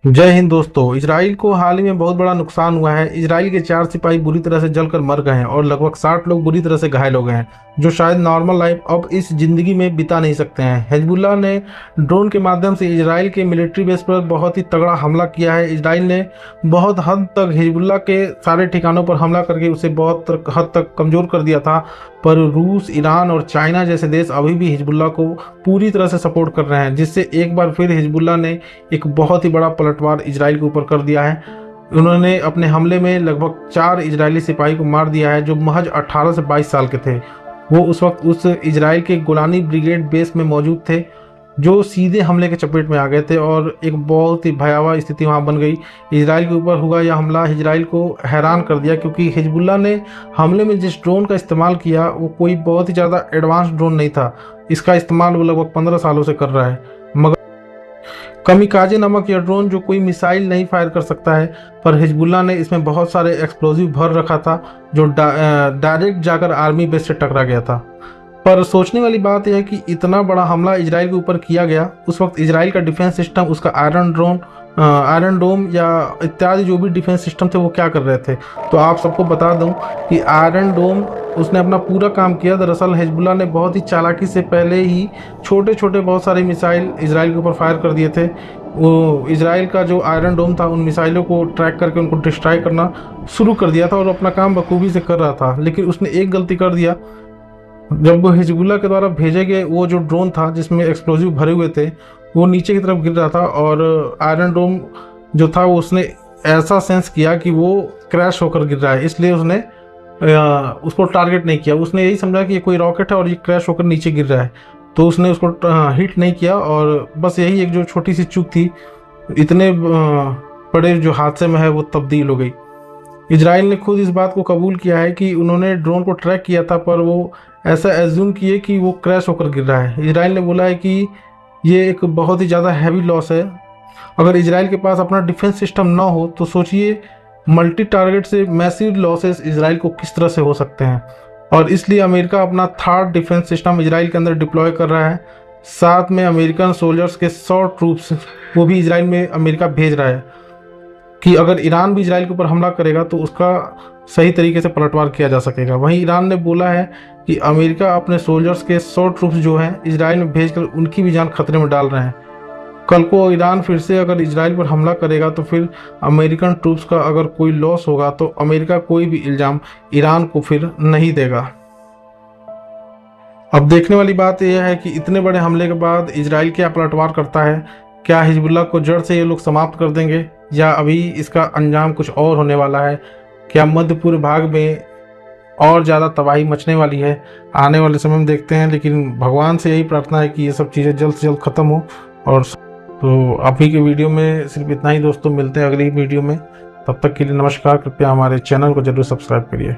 जय हिंद दोस्तों। इजराइल को हाल ही में बहुत बड़ा नुकसान हुआ है। इजराइल के 4 सिपाही बुरी तरह से जलकर मर गए हैं और लगभग 60 लोग बुरी तरह से घायल हो गए हैं, जो शायद नॉर्मल लाइफ अब इस जिंदगी में बिता नहीं सकते हैं। हिजबुल्लाह ने ड्रोन के माध्यम से इजराइल के मिलिट्री बेस पर बहुत ही तगड़ा हमला किया है। इजराइल ने बहुत हद तक हिजबुल्लाह के सारे ठिकानों पर हमला करके उसे बहुत हद तक कमज़ोर कर दिया था, पर रूस, ईरान और चाइना जैसे देश अभी भी हिजबुल्लाह को पूरी तरह से सपोर्ट कर रहे हैं, जिससे एक बार फिर हिजबुल्लाह ने एक बहुत ही बड़ा पलटवार इजराइल के ऊपर कर दिया है। उन्होंने अपने हमले में लगभग 4 इजरायली सिपाही को मार दिया है, जो महज 18 से 22 साल के थे। वो उस वक्त उस इजराइल के गोलानी ब्रिगेड बेस में मौजूद थे, जो सीधे हमले के चपेट में आ गए थे और एक बहुत ही भयावह स्थिति वहां बन गई। इजराइल के ऊपर हुआ यह हमला इजराइल को हैरान कर दिया, क्योंकि हिजबुल्लाह ने हमले में जिस ड्रोन का इस्तेमाल किया वो कोई बहुत ही ज़्यादा एडवांस ड्रोन नहीं था। इसका इस्तेमाल वो लगभग 15 सालों से कर रहा है, मगर कमिकाजे नामक यह ड्रोन जो कोई मिसाइल नहीं फायर कर सकता है, पर हिजबुल्लाह ने इसमें बहुत सारे एक्सप्लोजिव भर रखा था, जो डायरेक्ट जाकर आर्मी बेस से टकरा गया था। पर सोचने वाली बात यह है कि इतना बड़ा हमला इजराइल के ऊपर किया गया, उस वक्त इजराइल का डिफेंस सिस्टम, उसका आयरन डोम या इत्यादि जो भी डिफेंस सिस्टम थे वो क्या कर रहे थे। तो आप सबको बता दूं कि आयरन डोम उसने अपना पूरा काम किया। दरअसल हिजबुल्लाह ने बहुत ही चालाकी से पहले ही छोटे छोटे बहुत सारे मिसाइल इजराइल के ऊपर फायर कर दिए थे। वो इजराइल का जो आयरन डोम था उन मिसाइलों को ट्रैक करके उनको डिस्ट्रॉय करना शुरू कर दिया था और अपना काम बखूबी से कर रहा था। लेकिन उसने एक गलती कर दिया। जब वो हिजबुल्लाह के द्वारा भेजे गए वो जो ड्रोन था जिसमें एक्सप्लोजिव भरे हुए थे, वो नीचे की तरफ गिर रहा था और आयरन डोम जो था वो उसने ऐसा सेंस किया कि वो क्रैश होकर गिर रहा है, इसलिए उसने उसको टारगेट नहीं किया। उसने यही समझा कि ये कोई रॉकेट है और ये क्रैश होकर नीचे गिर रहा है, तो उसने उसको हिट नहीं किया। और बस यही एक जो छोटी सी चूक थी, इतने बड़े जो हादसे में है वो तब्दील हो गई। इजराइल ने खुद इस बात को कबूल किया है कि उन्होंने ड्रोन को ट्रैक किया था, पर वो ऐसा एज्यूम किए कि वो क्रैश होकर गिर रहा है। इजराइल ने बोला है कि ये एक बहुत ही ज़्यादा हैवी लॉस है। अगर इजराइल के पास अपना डिफेंस सिस्टम ना हो तो सोचिए मल्टी टारगेट से मैसिव लॉसेस इजराइल को किस तरह से हो सकते हैं। और इसलिए अमेरिका अपना 3rd डिफेंस सिस्टम इजराइल के अंदर डिप्लॉय कर रहा है। साथ में अमेरिकन सोल्जर्स के 100 ट्रूप्स वो भी इजराइल में अमेरिका भेज रहा है, कि अगर ईरान भी इजराइल के ऊपर हमला करेगा तो उसका सही तरीके से पलटवार किया जा सकेगा। वहीं ईरान ने बोला है कि अमेरिका अपने सोल्जर्स के 100 ट्रूप्स जो हैं इजराइल में भेजकर उनकी भी जान खतरे में डाल रहे हैं। कल को ईरान फिर से अगर इजराइल पर हमला करेगा तो फिर अमेरिकन ट्रूप्स का अगर कोई लॉस होगा तो अमेरिका कोई भी इल्ज़ाम ईरान को फिर नहीं देगा। अब देखने वाली बात यह है कि इतने बड़े हमले के बाद इजराइल क्या पलटवार करता है। क्या हिजबुल्लाह को जड़ से ये लोग समाप्त कर देंगे, या अभी इसका अंजाम कुछ और होने वाला है। क्या मध्य पूर्व भाग में और ज़्यादा तबाही मचने वाली है, आने वाले समय में देखते हैं। लेकिन भगवान से यही प्रार्थना है कि ये सब चीज़ें जल्द से जल्द ख़त्म हो। और तो अभी के वीडियो में सिर्फ इतना ही दोस्तों, मिलते हैं अगली वीडियो में। तब तक के लिए नमस्कार। कृपया हमारे चैनल को जरूर सब्सक्राइब करिए।